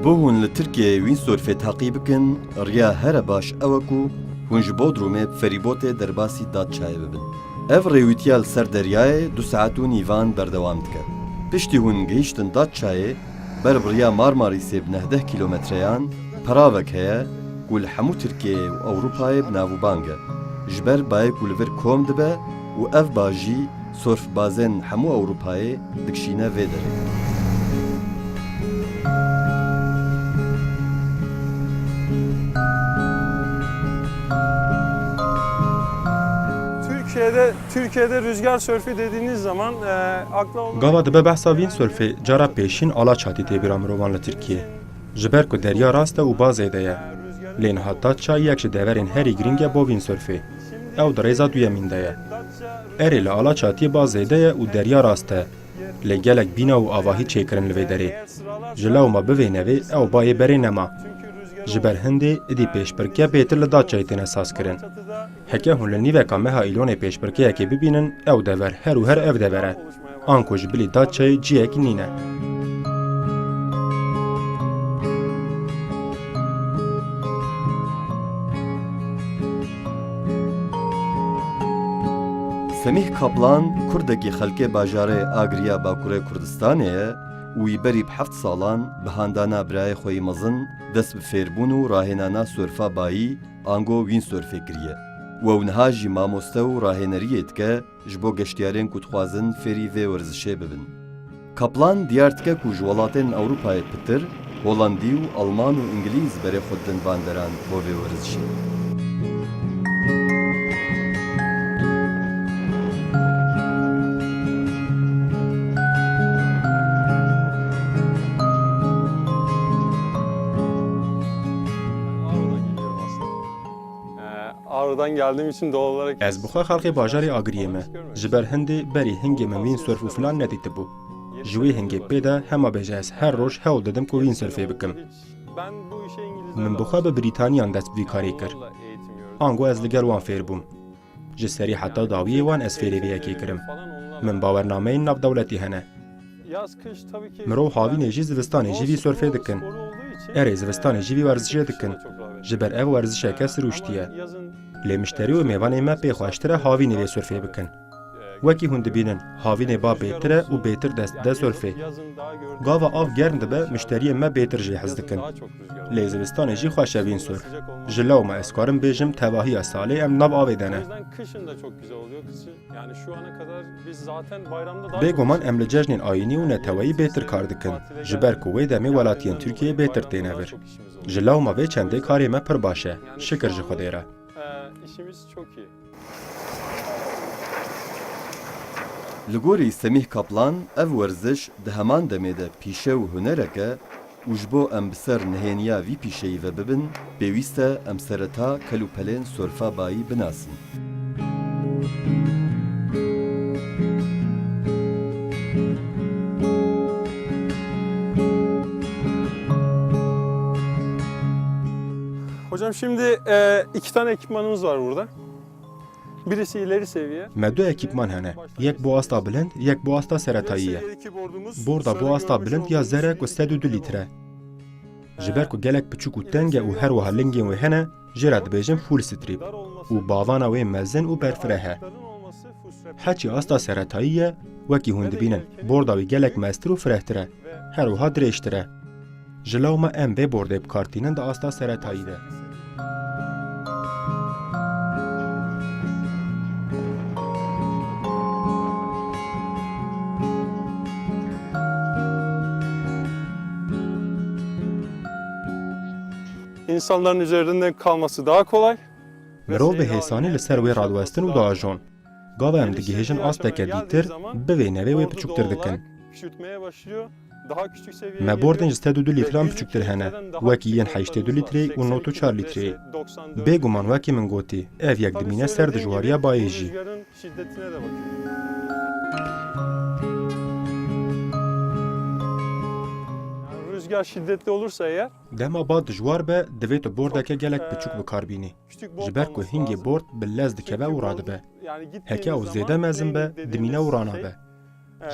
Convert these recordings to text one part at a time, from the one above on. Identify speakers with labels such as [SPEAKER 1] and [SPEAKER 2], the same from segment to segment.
[SPEAKER 1] بۆ هون لە ترکیە وین سۆرفێ تاقی بکن ڕیا هەرە باش ئەوەکو هون ji بۆ درومێ فەریبۆتێ دەرباسی دادچایە ببن. ئەڤ ڕێویتیا لە سەر دەریایە 2 سەعات و نیڤان بەردەوام دکە. پشتی هون گەیشتن دادچایە بەر بڕیا مارماریسێ ب 19 کیلۆمەترەیان پەراوەک هەیە و لە هەموو ترکیە و ئەوروپایە بناوبانگە. ji ber bayek û li vir kom dibe û ev bajî sorfbazên hemû Ewropayê dikişîne vê derê.
[SPEAKER 2] Türkiye'de rüzgar sörfü dediğiniz zaman akla olan...
[SPEAKER 3] Gava dibe behsa vîn sörfê cara pêşîn ala çatî tê bîra mirovan li Tirkiye. Ji ber ku derya rast e û bazê de ye. Lê niha Datça yek ji deverên herî giring e bo vîn sörfê. Ew di rêza duyemîn de ye. Erê li ala çatiyê bazê de ye û derya rast e. Lê gelek bîna û avahî çêkirin li vê derê. Ji lewma bivê nevê ew bayê berê nema. Ji ber hindê idî pêşbirkiya bêtir li Datçayê tên saz kirin. Heke hûn li nîveka meha îlonê pêşbirkiyekê bibînin ew dever her û her ev dever e. An ku ji bilî Datçayê ciyek nîne.
[SPEAKER 1] Semih Kaplan Kurdekî xelkê bajarê Agiriya Bakurê Kurdistanê ye û wî berî bi 7 salan bi handana birayê xwe yê mezin dest bi fêrbûn û rahênana sörfa bayî ango wîn sörfê kiriye. Wew niha jî mamoste û rahêneriyê dike ji bo geştyarên ku dixwazin fêrî vê werzişê bibin. Kaplan diyar dike ku ji welatên Ewropayê pitir, Holandî û Alman û İngilîz berê xwe din banderan bo vê werzişê.
[SPEAKER 2] Ağrı'dan geldiğim için doğal olarak...
[SPEAKER 3] Ez bixwe xelkê bajarê Agiriyê me. Ji ber hindê berî hingê min vîn sörf û filan nedîtibû. Ji wê hingê pê de hema bêje ez her roj hewl didim ku vîn sörfê bikim. Min bixwe bi Brîtanyan dest bi vî karê kir. Ango ez li gel wan fêr bûm. Ji serî heta dawiyê wan ez fêrê vê yekê kirim. Min bawernameyên navdewletî hene. Mirov havînê jî zivistanê jî vî sörfê dikin. Erê zivistanê jî vî werzişê dikin. Ji ber ev werzişeke sirûştî ye. Lê mişterî û mêvanê me pê xweştir e havînê vê sörfê bikin. Wekî hûn dibînin havînê ba bêtir e û bêtir dest dide sörfê. Gava av germ dibe mişteriyê me bêtir jê hez dikin. Lê zivistanê jî xweş e vîn sörf. Ji lewma ez karim bêjim tevahiya salê em nav avê de ne. Bêguman em li cejnên ayînî û neteweyî bêtir kar dikin. Ji ber ku wê demê welatiyên Tirkiyeyê bêtir têne vir. Ji lewma vê çendê karê me pir baş e. Şikir ji Xwedê re.
[SPEAKER 2] İşimiz çok iyi.
[SPEAKER 1] Li gorî Semih Kaplan ev werziş di heman demê de pîşe û hunereke û ji bo em bi ser nihêniya vî pîşeyî ve bibin, pêwîst e em sereta kel û pelên sörfa bayî binasin.
[SPEAKER 2] Hocam şimdi 2 tane ekipmanımız var burada. Birisi ileri seviye.
[SPEAKER 3] Me du ekîpman hene. Yek bu asta bilind, yek bu asta seretayî ye. Borda bu asta bilind ya zerek û 102 litre. Ji ber ku gelek piçûk û teng e û her wiha lingên wê hene, jê re dibêjin full strip û bavana wê mezin û berfireh e. Heçî asta seretayî ye, wekî hûn dibînin, borda wî gelek meztir û firehtir e. Her wiha dirêjtir e. Ji lewma em vê bordê bikartînin di asta seretayî de.
[SPEAKER 2] İnsanların üzerinde kalması daha kolay.
[SPEAKER 3] Mirov bi hêsanî li ser wê radwestin û diajon. Gava em digihêjin asteke dîtir, bivê nevê wê piçûktir dikin. Me bordên ji 102 litran piçûktir hene, wekî yên 82 litrê û 94 litrê. Bêguman wekî min gotî, ev yek dimîne ser dijwariya bayê jî.
[SPEAKER 2] Rüzgar şiddetli olursa eğer
[SPEAKER 3] Dema ba dijwar be divê tu bordeke gelek piçûk bikarbînî. Ji ber ku hingê bord bi lez dikeve û radibe. Heke ew zêde mezin be, dimîne û ranabe.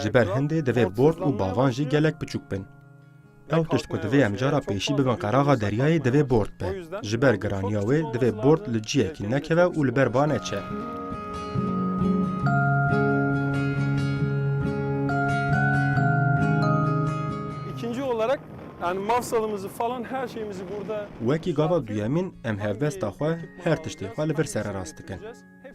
[SPEAKER 3] Ji ber hindê divê bord û bavan jî gelek piçûk bin. Ew tişt ku divê em cara pêşî bibin qeraxa deryayê divê bord be. Ji ber giraniya wê divê bord li ciyekî nekeve û li ber ba neçe.
[SPEAKER 2] İkinci olarak yani mafsalımızı falan her şeyimizi burada
[SPEAKER 3] Wekî gava duyemîn em hevbesta xwe her tiştê xwe li vir sererast dikin.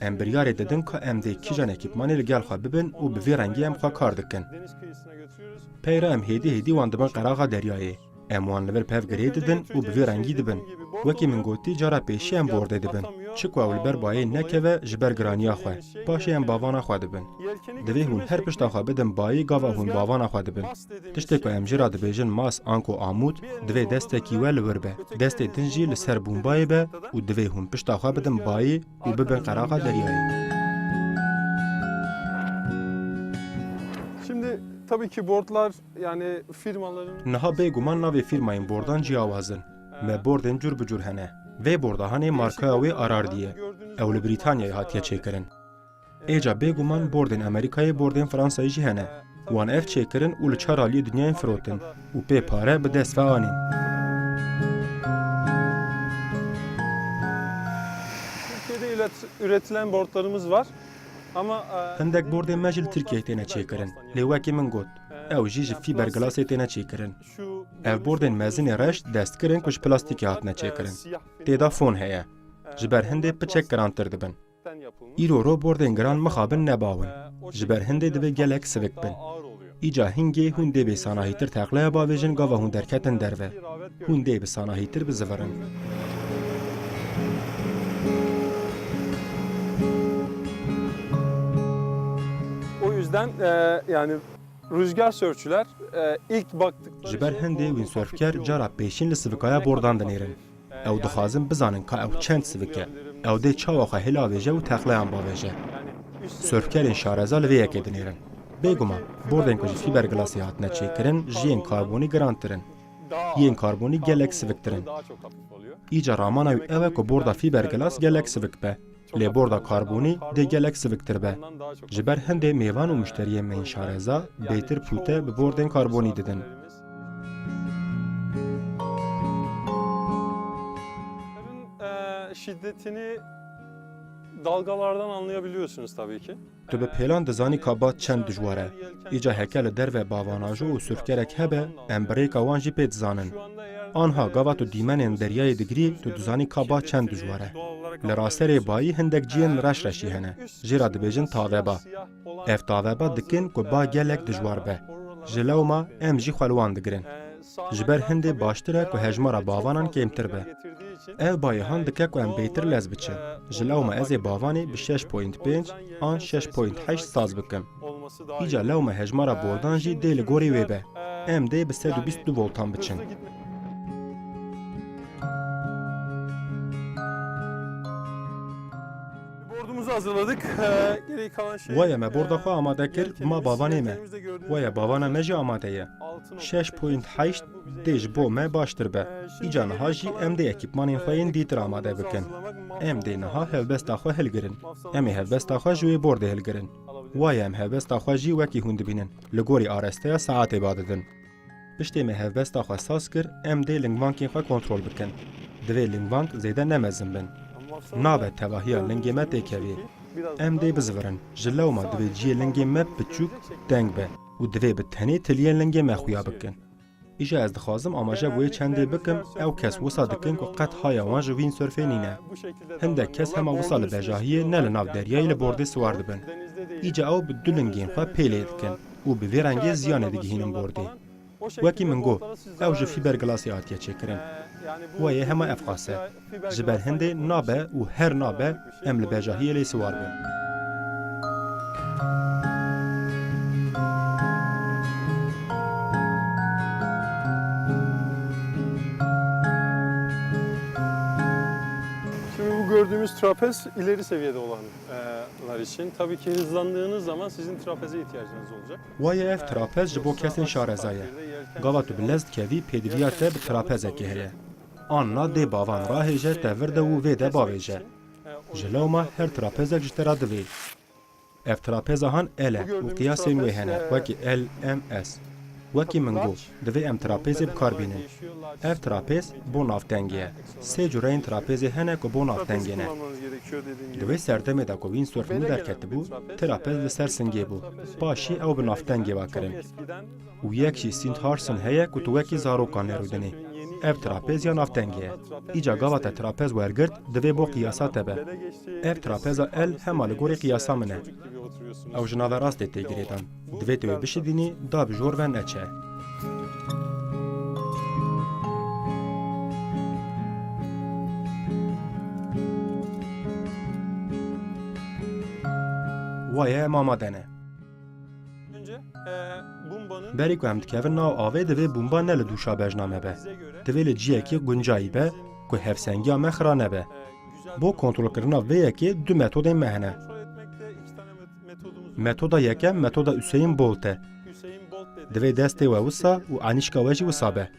[SPEAKER 3] Em biryarê didin ku em dê kîjan ekîpmanê li gel xwe bibin û bi vê rengî em xwe kar dikin.
[SPEAKER 2] deniz kıyısına götürüyoruz.
[SPEAKER 3] Peyra em hêdî hêdî wan dibin qeraxa deryayê. Em wan li vir pevgirê didin û bi vê rengî dibin. Wekî min gotî cara pêşî em bordê dibin. Çi ku ew li ber bayê nekeve ji ber giraniya xwe. Paşê em bavana xwe dibin. Divê hûn her pişta xwe bidin bayê gava hûn bavana xwe dibin. Tiştê ku em jî ra dibêjin mas anko amûd, divê destekî we li wir be. Destê din jî li ser bûmbayê be û divê hûn pişta xwe bidin bayê û bibin qeraxa deryayê.
[SPEAKER 2] Şimdi tabii ki boardlar yani firmaların
[SPEAKER 3] Niha bêguman navê firmayên bordan ciyawazin. Me bordên cur bi cur hene. Vê bordahanê markaya wê Arardiye. Ew li Brîtanyayê hatiye çêkirin. Êca bêguman bordên Amerîkayê bordên Fransayê jî hene. Wan ev çêkirin û li çar aliyê dunyayên firotin û pê pare bi dest ve anîn.
[SPEAKER 2] Türkiye'de üretilen boardlarımız var. Ama
[SPEAKER 3] Hindek bordên me jî li Tirkiyeyê têne çêkirin. Lê wekî min got. Ew jî ji fîbergilasê têne çêkirin.
[SPEAKER 2] şu
[SPEAKER 3] Ev bordên mezinê reş destkirin ku ji plastîkê hatine çêkirin. Têda fon heye. Ji ber hindê piçek girantir dibin. Îro ro bordên giran mixabin nebawin. Ji ber hindê divê gelek sivik bin. Îca hingê hûn dê bê sanahîtir teqleya bavêjin gava hûn derketin derve. Hûn dê bi sanahîtir bizivirin.
[SPEAKER 2] O yüzden yani rüzgar sörfçüler ilk baktıkları
[SPEAKER 3] Ji ber hindê windsurfker cara pêşîn li sivikaya bordan dinêrin. Ew dixwazin bizanin ka ew çend sivik e. Ew dê çawa xwe hilavêje û teqleyan bavêje. Sörfkerên şareza li vê yekê dinêrin. Bêguman, bordên ku ji fîbergilasê hatine çêkirin, ji yên karbonî girantirin. Yên karbonî gelek siviktirin.
[SPEAKER 2] daha çok hafif oluyor.
[SPEAKER 3] Îca ramana wî ew e ku borda fîbergilas gelek sivik be. Lê borda karbonî dê gelek siviktir be.
[SPEAKER 2] Ondan daha çok
[SPEAKER 3] Ji ber hindê mêvan û müşteriyên me yên şareza, bêtir pûte bi bordên karbonî didin.
[SPEAKER 2] Şiddetini dalgalardan anlayabiliyorsunuz tabii ki.
[SPEAKER 3] Tu bi pêlan dizanî ka bat çend dijwar e. Îca heke li derve bavanajo û sürfkerek hebe, em birêka wan jî pê dizanin. Anha gava tu dîmenên deryayê digirî, tu dizanî ka bat çend dijwar e. Li raserê bayî hindek ciyên reş reşî hene. Jê ra dibêjin taveba. Ev taveba dikin ku ba gelek dijwar be. Ji lewma em jî xwe li wan digirin. Ji ber hindê baştir e ku hejmara bavanan kêmtir be. Ev bayîhan dike ku em bêtir lez biçin. Ji lewma ez ê bavanê bi 6.5 an 6.8 saz bikim. Îca lewma hejmara bordan jî dê li gorî wê be. Em dê bi 122 voltan biçin.
[SPEAKER 2] Bordumuzu hazırladık. Geriye kalan şey...
[SPEAKER 3] Waya me borda xwe amade kir, ma bavanê me. Waya bavana me jî amade ye. 6.8 dê ji bo me baştir be. Îca niha jî em dê ekîpmanên xwe yên dîtir amade bikin. Em dê niha hevbesta xwe hilgirin. Em ê hevbesta xwe ji wê bordê hilgirin. Waya em hevbesta xwe jî wekî hûn dibînin. Li gorî aresteya saetê badidin. Piştê me hevbesta xwe saz kir, em dê lingvankên xwe kontrol bikin. Divê lingvank zêde nemezin bin. Nabe tevahiya lingê me têkevî. Em dê bizivirin. Ji lewma divê ciyê lingê me biçûk, deng be û divê bi tenê tiliyên lingê me xuya bikin. Îja ez dixwazim amaje wê çendê bikim, ew kes wisa dikin ku qet haya wan ji windsurfê nîne. Hindek kes hema wisa li bejahiyê ne li nav deryayê li bordê siwar dibin. Îca ew bi du lingên xwe pêlê dikin û bi vê rengê ziyanê digihînin bordê. Wekî min got, ew ji fîbergilasê hatiye çêkirin. Wayê hema ev qase. Ji ber hindê nabe û her nabe em li bejahiyê lê siwar bin.
[SPEAKER 2] Şimdi bu gördüğümüz trapez ileri seviyede olanlar için. Tabii ki hızlandığınız zaman sizin trapeze ihtiyacınız olacak.
[SPEAKER 3] Wayê ev trapez ji bo kesên şareza ye. Gava tu bi lez dikevî pêdiviya te bi trapezekê heye. Anna dê bavan rahêje te vir de û vê de bavêje. Ji lewma her trapezek ji te ra divê. Ev trapeza han L e û qiyasên wê hene wekî L, M, S. Wekî min got, divê em trapêzê bikarbînin. Ev trapêz bo navtengê ye. Sê cureyên trapêzê hene ku bo navtengê ne. Divê serdemê de ku windsurfingî derketibû, trapêz li ser singê bû. Paşî ew bi navtengê ve kirin. û yek jî Sint Harsen heye ku tu wekî zarokan nêrûdinê. Ev trapêz ya navtengê ye. Îca gava te trapêz wergirt, divê bo qiyasa te be. Ev trapêza el hema li gorî qiyasa min e. Ew ji nava rastê tê girêdan. Divê tu wê bişidînî, da bi jor ve neçe. Waye em amade ne.
[SPEAKER 2] Önce Bumba'nın
[SPEAKER 3] Berî ku em dikevin nav avê divê bomba ne li dûşa bejname be. Divê li ciyekî guncayî be ku hevsengiya me xira nebe. Bo kontrolkirina vê yekê du metodên me hene.
[SPEAKER 2] kontrol etmekte iki tane metodumuz var.
[SPEAKER 3] Metoda yekem metoda Hüseyin Bolt e.
[SPEAKER 2] Hüseyin Bolt dedi.
[SPEAKER 3] Divê destê we wisa û anîşka we jî wisa be.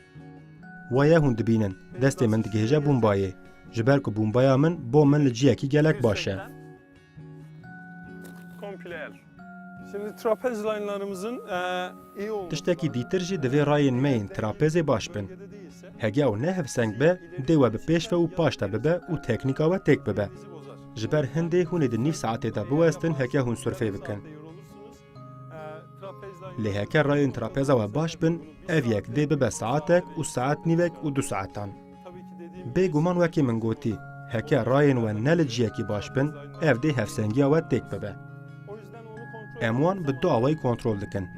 [SPEAKER 3] Waye hûn dibînin, destê min digihêje bombayê. Ji ber ku bombaya min bo min li ciyekî gelek baş e.
[SPEAKER 2] Komple el. Şimdi trapez line'larımızın iyi olması.
[SPEAKER 3] Tiştekî dîtir jî divê rayên me yên trapêzê baş bin. Hege ew ne hevseng be, dê we bi pêş ve û paş te bibe û teknîka we têk bibe. Ji ber hindê hûn ê di nîv saetê de biwestin heke hûn surfê bikin. Lê heke rayên trapêza we baş bin, ev yek dê bibe saatek û saet nîvek û du saetan. Bêguman wekî min gotî, heke rayên we ne li ciyekî baş bin, ev dê hevsengiya we têk bibe. Em wan bi du awayî kontrol dikin.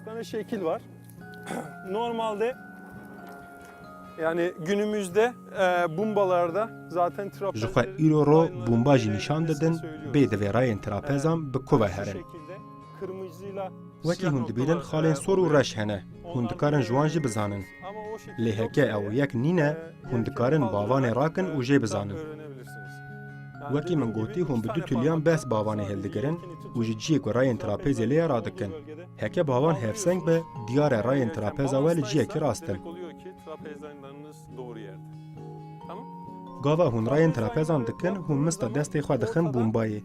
[SPEAKER 2] Bir tane şekil var. Normalde yani günümüzde bumbalarda zaten
[SPEAKER 3] Ji xwe
[SPEAKER 2] trapezleri
[SPEAKER 3] îro ro
[SPEAKER 2] line'larında
[SPEAKER 3] bomba jî nîşan
[SPEAKER 2] kesinlikle
[SPEAKER 3] didin,
[SPEAKER 2] söylüyoruz.
[SPEAKER 3] bê divê rayên trapêzan bi ku ve
[SPEAKER 2] Şu
[SPEAKER 3] herin.
[SPEAKER 2] şekilde kırmızıyla
[SPEAKER 3] Wekî
[SPEAKER 2] siyah
[SPEAKER 3] hûn dibînin
[SPEAKER 2] noktalar,
[SPEAKER 3] xalên sor û
[SPEAKER 2] oluyor.
[SPEAKER 3] reş hene. Hûn dikarin ji wan jî bizanin.
[SPEAKER 2] Ama o şekilde
[SPEAKER 3] Lê heke
[SPEAKER 2] yoksa
[SPEAKER 3] ew
[SPEAKER 2] eğer,
[SPEAKER 3] yek nîne, hûn dikarin bavanê rakin û jê bizanin.
[SPEAKER 2] öğrenebilirsiniz. Yani
[SPEAKER 3] Wekî min
[SPEAKER 2] dediğim gibi
[SPEAKER 3] gotî
[SPEAKER 2] iki
[SPEAKER 3] hûn bi du
[SPEAKER 2] tane
[SPEAKER 3] tülyan
[SPEAKER 2] parmak
[SPEAKER 3] bes
[SPEAKER 2] var.
[SPEAKER 3] bavanê
[SPEAKER 2] Sadece
[SPEAKER 3] hildigirin
[SPEAKER 2] yelkeni tutup
[SPEAKER 3] û ji ciyê ku rayên trapêzê lê ya radikin. Heke bavan hevseng be, diyare rayên trapêza we li ciyekî rastin.
[SPEAKER 2] Demek oluyor ki trapez line'larınız doğru yerde. Tamam?
[SPEAKER 3] Gava hûn rayên trapêzan dikin, hûn mista destê xwe dixin bombayê.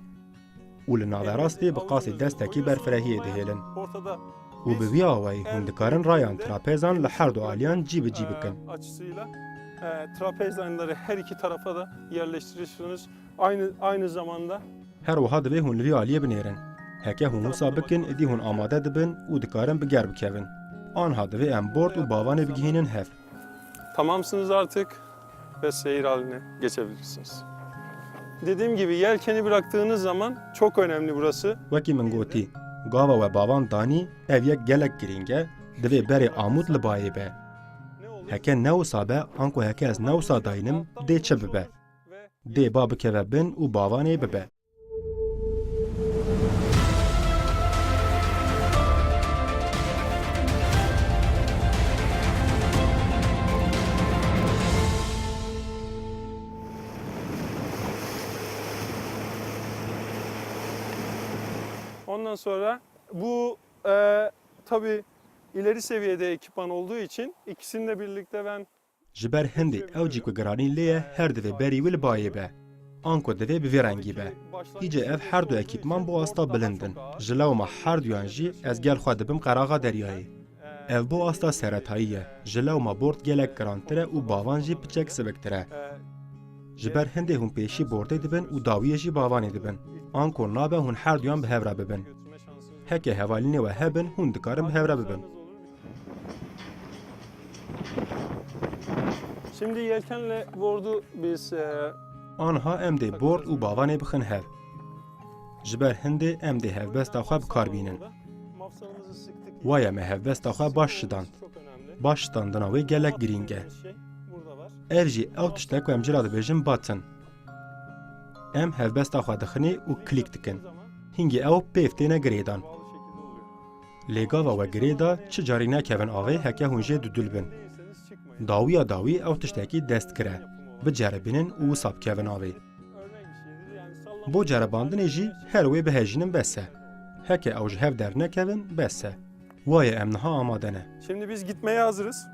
[SPEAKER 3] û li naverastê bi qasî destekî berfirehiyê dihêlin.
[SPEAKER 2] Ortada
[SPEAKER 3] û bi vî awayî hûn dikarin rayan trapêzan li her du aliyan cî bi cî bikin.
[SPEAKER 2] açısıyla trapez line'ları her iki tarafa da yerleştirirsiniz. Aynı zamanda
[SPEAKER 3] Her wiha divê hûn li vî aliyê binêrin. Heke hûn wisa bikin, êdî hûn amade dibin û dikarin bi ger bikevin. Anha divê em bord û bavanê bigihînin hev.
[SPEAKER 2] tamamsınız artık ve seyir haline geçebilirsiniz. Dediğim gibi yelkeni bıraktığınız zaman çok önemli burası.
[SPEAKER 3] Wekî min gotî, gava we bavan danî, ev yek gelek girîng e, divê berê amûd li bayê be.
[SPEAKER 2] Ne olur?
[SPEAKER 3] Heke ne wisa be, anku heke ez ne wisa dayînim, dê çi bibe. Dê ba bikeve bin û bavanê bibe.
[SPEAKER 2] Ondan sonra bu tabii ileri seviyede ekipman olduğu için ikisini birlikte ben
[SPEAKER 3] Ji ber hindê ew cî ku giranî lê ye her divê berî wî li bayê be. Anku divê bi vê rengî be. Îce ev her du ekîpman bu asta bilindin. Ji lewma her duyan jî ez gel xwe dibim qeraxa deryayê. Ev bu asta seretayî ye. Ji lewma bord gelek girantir e û bavan jî piçek siviktir e. Ji ber hindê hûn pêşî bordê dibin û dawiyê jî bavanê dibin. Anku nabe hûn her duyan bi hev re bibin. Heke hevalînê we hebin hûn dikarin bi hev re bibin.
[SPEAKER 2] Şimdi yelkenle board'u biz
[SPEAKER 3] Anha em dê bord û bavanê bixin hev. Ji ber hindê em dê hevbesta xwe bikarbînin.
[SPEAKER 2] mafsalımızı sıktık.
[SPEAKER 3] Waye me hevbesta xwe baş şidand.
[SPEAKER 2] Çok önemli.
[SPEAKER 3] Baş şidandina wê gelek girîng e.
[SPEAKER 2] Şey burada var.
[SPEAKER 3] Ev jî ew tiştek ku em cira dibêjin batin. Em hevbesta xwe dixinê û klîk dikin. Hingî ew pêv têne girêdan.
[SPEAKER 2] Bağlı şekilde oluyor.
[SPEAKER 3] Lê gava we girêda çi carî nekevin avê heke hûn jê didulbin.
[SPEAKER 2] Değilseniz çıkmayın.
[SPEAKER 3] Dawiya dawî ew tiştekî dest kire. Bicerebînin û wisa bikevin avê.
[SPEAKER 2] Örnek bir şeydir yani sallama.
[SPEAKER 3] Bo cerebandinê jî her wê bihejînin bes e. Heke ew ji hev dernekevin bes e. Waye em niha amade ne.
[SPEAKER 2] Şimdi biz gitmeye hazırız.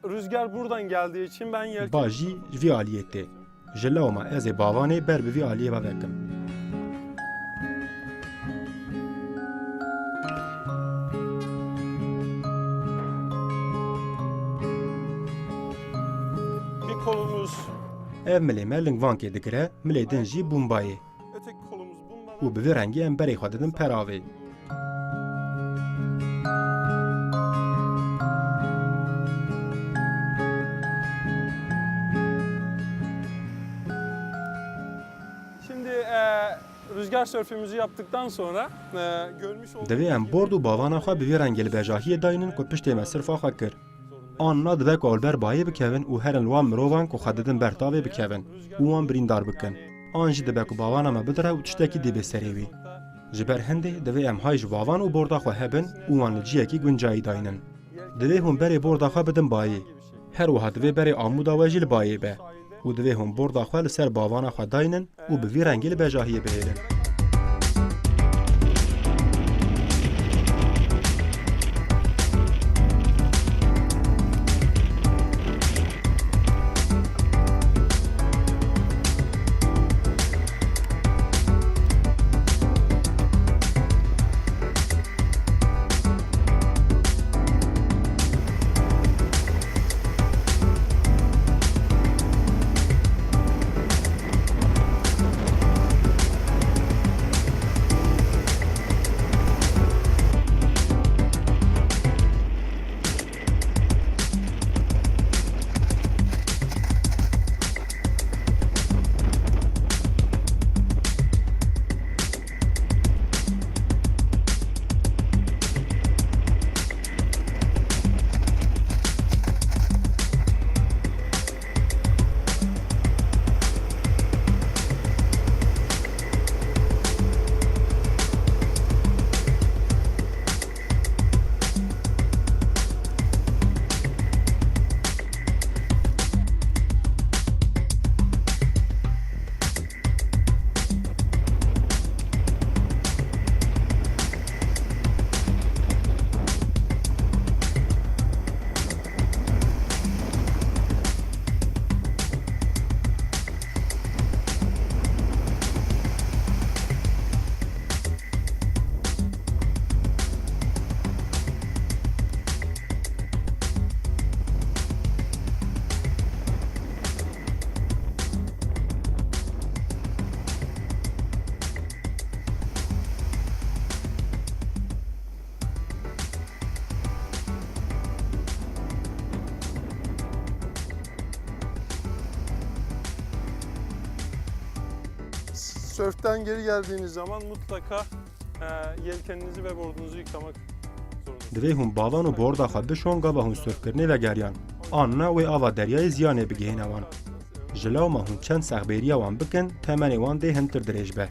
[SPEAKER 2] Rüzgar buradan geldiği için ben yelken
[SPEAKER 3] Ba jî ji vî aliyê tê. Ji lewma ez ê bavanê ber bi vî aliyê ve vekim.
[SPEAKER 2] kolumuz,
[SPEAKER 3] Ev milê me lingvankê digire, milê din jî bûmbayê.
[SPEAKER 2] öteki kolumuz bundan.
[SPEAKER 3] û bi vî rengî em berê xwe didin peravê.
[SPEAKER 2] Şimdi rüzgar sörfümüzü yaptıktan sonra görmüş olduğunuz
[SPEAKER 3] Divê em bord û bavana xwe bi vî rengê li bejahiyê dayinin ku piştê me sirfa xwe kir. Anna dibe ku alber bayê bikevin û herin li wan mirovan ku xwe didin bertavê bikevin û wan birîndar bikin. An jî dibe ku bavana me bidire û tiştekî dîbe serê wî. Ji ber hindê divê em hay ji bavan û borda xwe hebin û wan li ciyekî guncayî dayinin. Divê hûn berê borda xwe bidin bayê. Her wiha divê berê amuda we jî li bayê be. û divê hûn borda xwe li ser bavana xwe dayinin û bi vî rengî li bejahiyê bihêlin.
[SPEAKER 2] Sörften geri geldiğiniz zaman mutlaka yelkeninizi ve bordunuzu yıkamak zorundasınız.
[SPEAKER 3] Divê hûn bavan û borda xwe bişon gava hûn sirfkirinê vegeriyan. Anna wê ava deryayê ziyanê bigihîne wan. Ji lawma hûn çend sexbêriya wan bikin, temenê wan dê hintir dirêj be.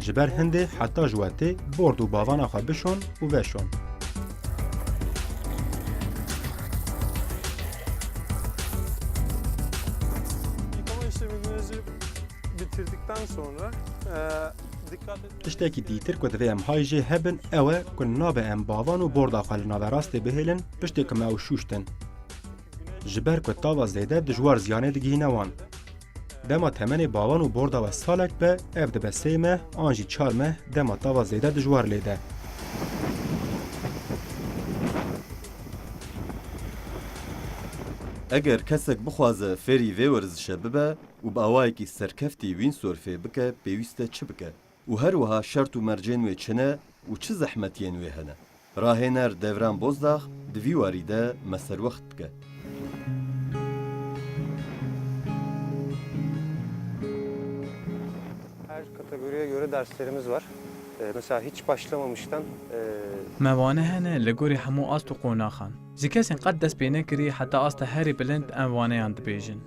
[SPEAKER 3] Ji ber hindê heta ji wetê bord û bavana xwe bişon û veşon.
[SPEAKER 2] Yıkama işleminizi bitirdikten sonra dikkat edin.
[SPEAKER 3] Tiştekî dîtir ku divê em hay jê hebin ew e ku nabe em bavan û borda xwe li naverastê bihêlin piştê ku me ew şûştin. Ji ber ku tava zêde dijwar ziyanê digihîne wan. Dema temenê bavan û borda we salek be ev dibe 3 meh an jî 4 meh dema tava zêde dijwar lêde.
[SPEAKER 1] Eger kesek bixwaze ferî vê werzişe bibe û bi awayekî serkeftî windsurfê bike pêwîst e çi bike? û her wiha şert û mercên wê çi ne û çi zehmetiyên wê hene? Rahêner Devran Bozdax di vî warî de me serwext dike.
[SPEAKER 4] Her kategoriye göre derslerimiz var. Mesela hiç başlamamıştan
[SPEAKER 5] موانه هنه لگوری همو آست و قوناخان. جی کسی قد دست بینه کری حتی آست هری بلند انوانه یان دبیجن.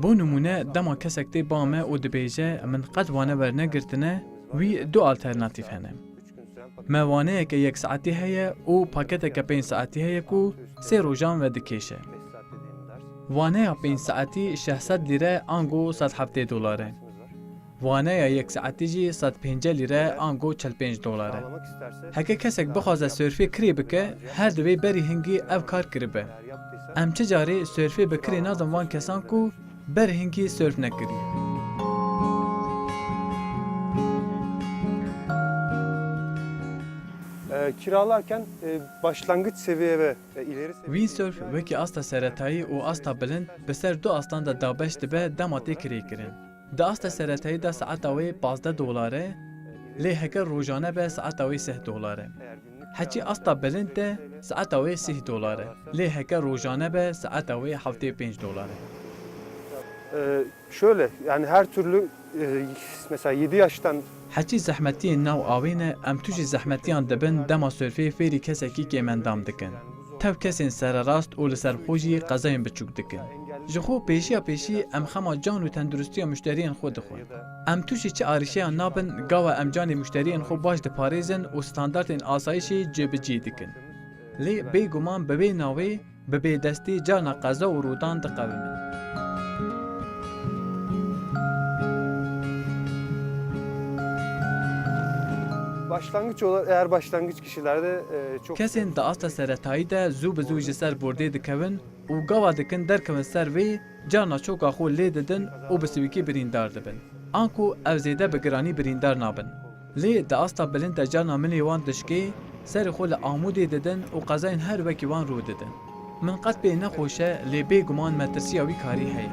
[SPEAKER 5] بو نمونه دما کسک دی بامه و دبیجه من قد وانه ورنه گرتنه وی دو آلترناتیف هنه.
[SPEAKER 4] 3 gün süren
[SPEAKER 5] موانه که یک ساعتی هیه و پاکت که 5 ساعتی هیه کو 3 روزان و دکیشه.
[SPEAKER 4] 5 saat dediğim ders
[SPEAKER 5] وانه یا 5 ساعتی 600 لیره آنگو 170 دلاره.
[SPEAKER 4] var.
[SPEAKER 5] وانه یا یک ساعتی جی 150 لیره آنگو 45 دلاره.
[SPEAKER 4] Bağlamak isterse
[SPEAKER 5] هکه کسک بخوازه سرفی کری بکه هر دوی بری هنگی او کار کری به.
[SPEAKER 4] eğer yaptıysa
[SPEAKER 5] ام چه جاری سرفی بکری نازم وان کسان کو بر هنگی سرف نکری.
[SPEAKER 4] Kiralarken başlangıç seviye ve ileri seviye...
[SPEAKER 5] Windsurf wekî asta seretayî û asta bilind bi ser du astan de dabeş dibe dema tê kirêkirin. Di asta seretayî de saeta wê $15 e, lê heger rojane be saeta wê $3. Hecî asta bilind de saeta wê $30 e, lê heger rojane be saeta wê $75.
[SPEAKER 4] Şöyle yani her türlü mesela 7 yaştan
[SPEAKER 5] Hecî zehmetiyên nav avê ne em tu jî zehmetiyan dibin dema sörfê fêrî kesekî kêmendam dikin. Tev kesên sererast û li ser xwe jî qezayên biçûk dikin. Ji xwe pêşiya pêşî em xema can û tenduristiya müşteriyên xwe dixwin. Em tu jî çi arîşeyan nabin gawa em canê müşteriyên xwe baş diparêzin û standartên asayişê cêbicî dikin. Lê bêguman bi vê navê bi bêdestî carna qeza û rûdan diqevimin.
[SPEAKER 4] başlangıç olarak eğer başlangıç kişilerde çok
[SPEAKER 5] Kesên di asta seretayî de zû bi zû ji ser bordê dikevin û gawa dikin derkevin ser vê carna çoka xwe lê didin û bi siwîkê birîndar dibin. An ku ev zêde bi giranî birîndar nabin. Lê di asta bilind de carna milê wan dişkê serê xwe li amûdê didin û qezayên her wekî wan rû didin. Min qet pê nexweş e lê bêguman me tirsiya wî karî heye.